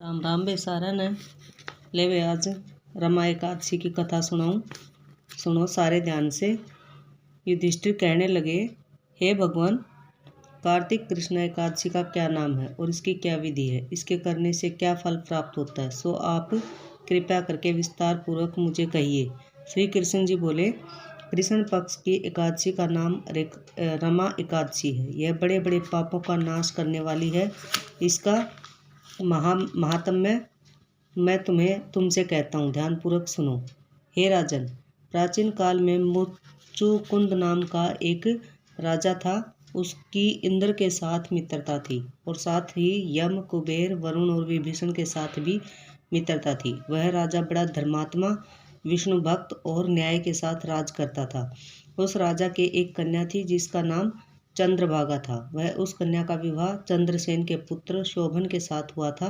राम राम बे सारा ने ले वे आज रमा एकादशी की कथा सुनाऊं। सुनो सारे ध्यान से। युधिष्ठिर कहने लगे, हे भगवान, कार्तिक कृष्ण एकादशी का क्या नाम है और इसकी क्या विधि है, इसके करने से क्या फल प्राप्त होता है, सो आप कृपया करके विस्तार पूर्वक मुझे कहिए। श्री कृष्ण जी बोले, कृष्ण पक्ष की एकादशी का नाम रमा एकादशी है। यह बड़े बड़े पापों का नाश करने वाली है। इसका महात्म्य मैं तुमसे कहता हूँ, ध्यानपूर्वक सुनो। हे राजन, प्राचीन काल में मुचुकुंद नाम का एक राजा था। उसकी इंद्र के साथ मित्रता थी और साथ ही यम, कुबेर, वरुण और विभीषण के साथ भी मित्रता थी। वह राजा बड़ा धर्मात्मा, विष्णु भक्त और न्याय के साथ राज करता था। उस राजा के एक कन्या थी जिसका नाम चंद्रभागा था। वह उस कन्या का विवाह चंद्रसेन के पुत्र शोभन के साथ हुआ था।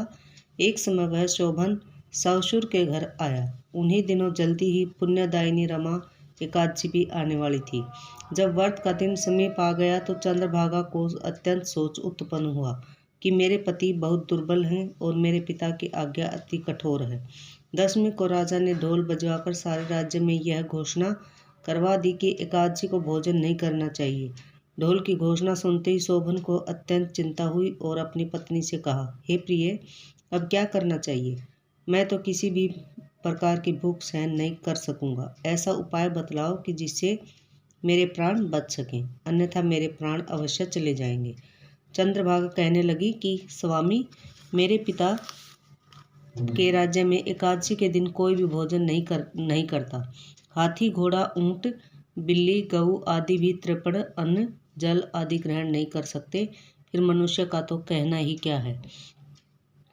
एक समय वह शोभन ससुर के घर आया। उन्हीं दिनों जल्दी ही पुण्यदायिनी रमा एकादशी भी आने वाली थी। जब व्रत का दिन समीप आ गया तो चंद्रभागा को अत्यंत सोच उत्पन्न हुआ कि मेरे पति बहुत दुर्बल हैं और मेरे पिता की आज्ञा अति कठोर है। दशमी को राजा ने ढोल बजवाकर सारे राज्य में यह घोषणा करवा दी कि एकादशी को भोजन नहीं करना चाहिए। ढोल की घोषणा सुनते ही शोभन को अत्यंत चिंता हुई और अपनी पत्नी से कहा, हे प्रिय, अब क्या करना चाहिए? मैं तो किसी भी प्रकार की भूख सहन नहीं कर सकूंगा। ऐसा उपाय बतलाओ कि जिससे मेरे प्राण बच सकें, अन्यथा मेरे प्राण अवश्य चले जाएंगे। चंद्रभागा कहने लगी कि स्वामी, मेरे पिता के राज्य में एकादशी के दिन कोई भी भोजन नहीं करता। हाथी, घोड़ा, ऊंट, बिल्ली, गऊ आदि भी तृपण, अन्न, जल आदि ग्रहण नहीं कर सकते। फिर मनुष्य का तो कहना ही क्या है।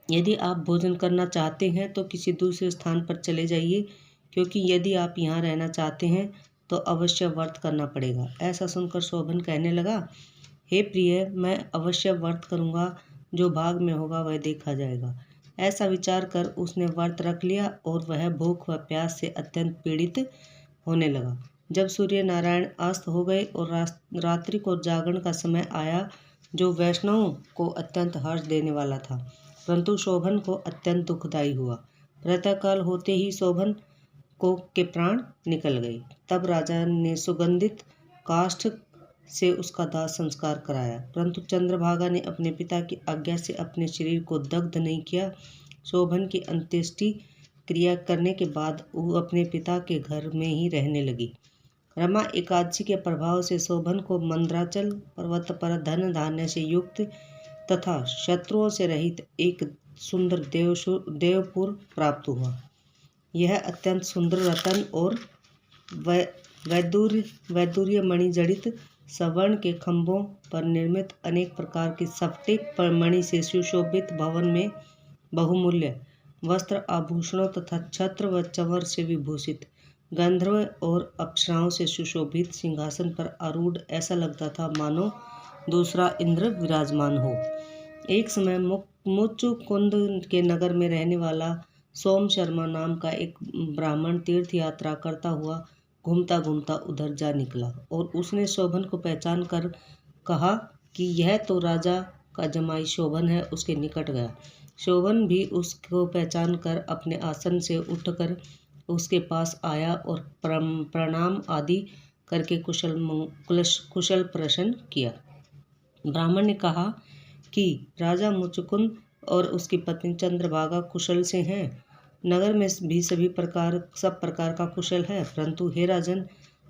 यदि आप भोजन करना चाहते हैं तो किसी दूसरे स्थान पर चले जाइए, क्योंकि यदि आप यहाँ रहना चाहते हैं तो अवश्य व्रत करना पड़ेगा। ऐसा सुनकर शोभन कहने लगा, हे प्रिय, मैं अवश्य व्रत करूँगा। जो भाग में होगा वह देखा जाएगा। ऐसा विचार कर उसने व्रत रख लिया और वह भूख व प्यास से अत्यंत पीड़ित होने लगा। जब सूर्य नारायण अस्त हो गए और रात्रि को जागरण का समय आया, जो वैष्णवों को अत्यंत हर्ष देने वाला था, परंतु शोभन को अत्यंत दुखदायी हुआ। प्रातःकाल होते ही शोभन के प्राण निकल गए। तब राजा ने सुगंधित काष्ठ से उसका दाह संस्कार कराया, परंतु चंद्रभागा ने अपने पिता की आज्ञा से अपने शरीर को दग्ध नहीं किया। शोभन की अंत्येष्टि क्रिया करने के बाद वो अपने पिता के घर में ही रहने लगी। रमा एकादशी के प्रभाव से शोभन को मंद्राचल पर्वत पर धन धान्य से युक्त तथा शत्रुओं से रहित एक सुंदर देवपुर प्राप्त हुआ। यह अत्यंत सुंदर रतन और वैदूर्य मणि जड़ित सवर्ण के खंभों पर निर्मित अनेक प्रकार की स्फटिक मणि से सुशोभित भवन में बहुमूल्य वस्त्र, आभूषणों तथा छत्र व चंवर से विभूषित गंधर्व और अप्सराओं से सुशोभित सिंहासन पर आरूढ़ ऐसा लगता था मानो दूसरा इंद्र विराजमान हो। एक समय मुचुकुंद के नगर में रहने वाला सोम शर्मा नाम का एक ब्राह्मण तीर्थ यात्रा करता हुआ घूमता घूमता उधर जा निकला और उसने शोभन को पहचान कर कहा कि यह तो राजा का जमाई शोभन है। उसके निकट गया। शोभन भी उसको पहचान कर अपने आसन से उठकर उसके पास आया और प्रणाम आदि करके कुशल प्रश्न किया। ब्राह्मण ने कहा कि राजा मुचुकुंद और उसकी पत्नी चंद्रभागा कुशल से हैं। नगर में भी सब प्रकार का कुशल है, परंतु हे राजन,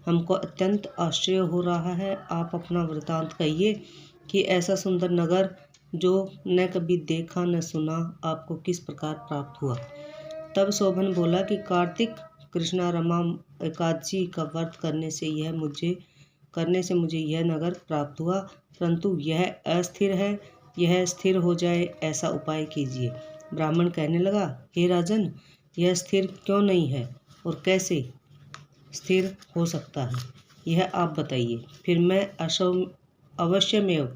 हमको अत्यंत आश्चर्य हो रहा है। आप अपना वृतांत कहिए कि ऐसा सुंदर नगर जो न कभी देखा न सुना, आपको किस प्रकार प्राप्त हुआ। तब शोभन बोला कि कार्तिक कृष्णा रमा एकादशी का व्रत करने से मुझे यह नगर प्राप्त हुआ, परंतु यह अस्थिर है। यह स्थिर हो जाए ऐसा उपाय कीजिए। ब्राह्मण कहने लगा, हे राजन, यह स्थिर क्यों नहीं है और कैसे स्थिर हो सकता है, यह आप बताइए, फिर मैं अवश्य में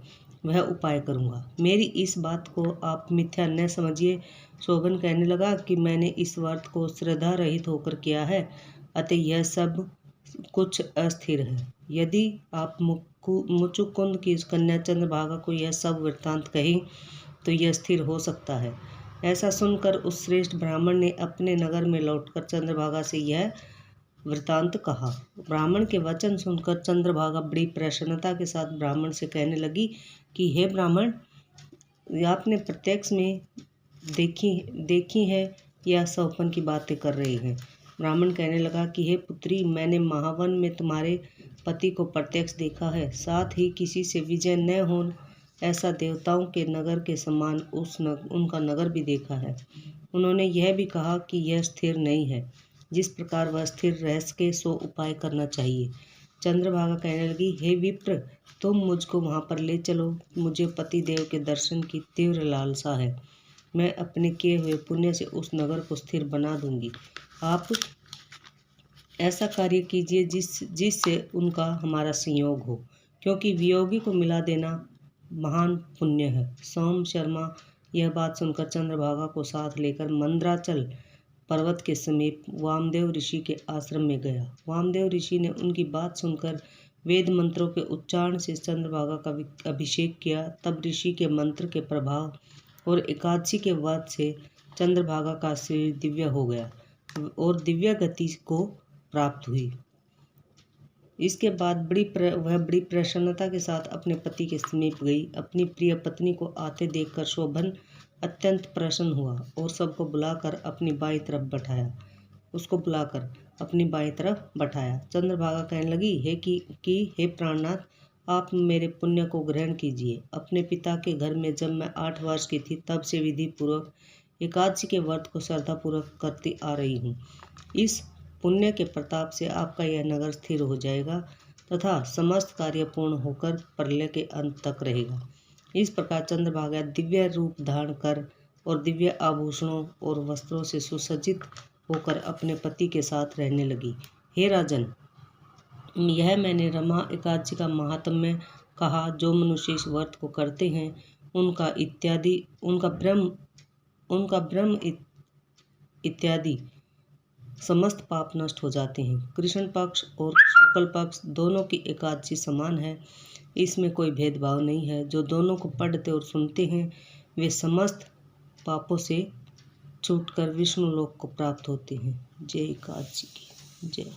वह उपाय करूँगा। मेरी इस बात को आप मिथ्या न समझिए। शोभन कहने लगा कि मैंने इस व्रत को श्रद्धा रहित होकर किया है, अतः यह सब कुछ अस्थिर है। यदि आप मुचुकुंद की कन्या चंद्रभागा को यह सब वृत्तांत कहें तो यह स्थिर हो सकता है। ऐसा सुनकर उस श्रेष्ठ ब्राह्मण ने अपने नगर में लौटकर चंद्रभागा से यह वृतांत कहा। ब्राह्मण के वचन सुनकर चंद्रभागा बड़ी प्रसन्नता के साथ ब्राह्मण से कहने लगी कि हे ब्राह्मण, आपने प्रत्यक्ष में देखी है या स्वप्न की बातें कर रहे हैं। ब्राह्मण कहने लगा कि हे पुत्री, मैंने महावन में तुम्हारे पति को प्रत्यक्ष देखा है, साथ ही किसी से विजय न हो ऐसा देवताओं के नगर के समान उनका नगर भी देखा है। उन्होंने यह भी कहा कि यह स्थिर नहीं है, जिस प्रकार वह स्थिर रह सके सो उपाय करना चाहिए। चंद्रभागा कहने लगी, हे विप्र, तुम मुझको वहाँ पर ले चलो। मुझे पति देव के दर्शन की तीव्र लालसा है। मैं अपने किए हुए पुण्य से उस नगर को स्थिर बना दूंगी। आप ऐसा कार्य कीजिए जिससे उनका हमारा संयोग हो, क्योंकि वियोगी को मिला देना महान पुण्य है। सोम शर्मा यह बात सुनकर चंद्रभागा को साथ लेकर मंद्राचल पर्वत के समीप वामदेव ऋषि के आश्रम में गया। वामदेव ऋषि ने उनकी बात सुनकर वेद मंत्रों के उच्चारण से चंद्रभागा का अभिषेक किया। तब ऋषि के मंत्र के प्रभाव और एकादशी के व्रत से चंद्रभागा का शरीर दिव्य हो गया और दिव्य गति को प्राप्त हुई। इसके बाद वह बड़ी प्रसन्नता के साथ अपने पति के समीप गई। अपनी प्रिय पत्नी को आते देखकर शोभन अत्यंत प्रसन्न हुआ और सबको बुलाकर अपनी बाईं तरफ बैठाया। चंद्रभागा कहने लगी, हे प्राणनाथ, आप मेरे पुण्य को ग्रहण कीजिए। अपने पिता के घर में जब मैं 8 वर्ष की थी, तब से विधि पूर्वक एकादशी के व्रत को श्रद्धापूर्वक करती आ रही हूँ। इस पुण्य के प्रताप से आपका यह नगर स्थिर हो जाएगा तथा समस्त कार्य पूर्ण होकर प्रलय के अंत तक रहेगा। इस प्रकार चंद्रभागा दिव्य रूप धारण कर और दिव्य आभूषणों और वस्त्रों से सुसज्जित होकर अपने पति के साथ रहने लगी। हे राजन, यह मैंने रमा एकादशी का महात्म्य कहा। जो मनुष्य इस व्रत को करते हैं उनका ब्रह्म इत्यादि समस्त पाप नष्ट हो जाते हैं। कृष्ण पक्ष और शुक्ल पक्ष दोनों की एकादशी समान है, इसमें कोई भेदभाव नहीं है। जो दोनों को पढ़ते और सुनते हैं वे समस्त पापों से छूटकर विष्णु लोक को प्राप्त होते हैं। जय एकादशी की जय।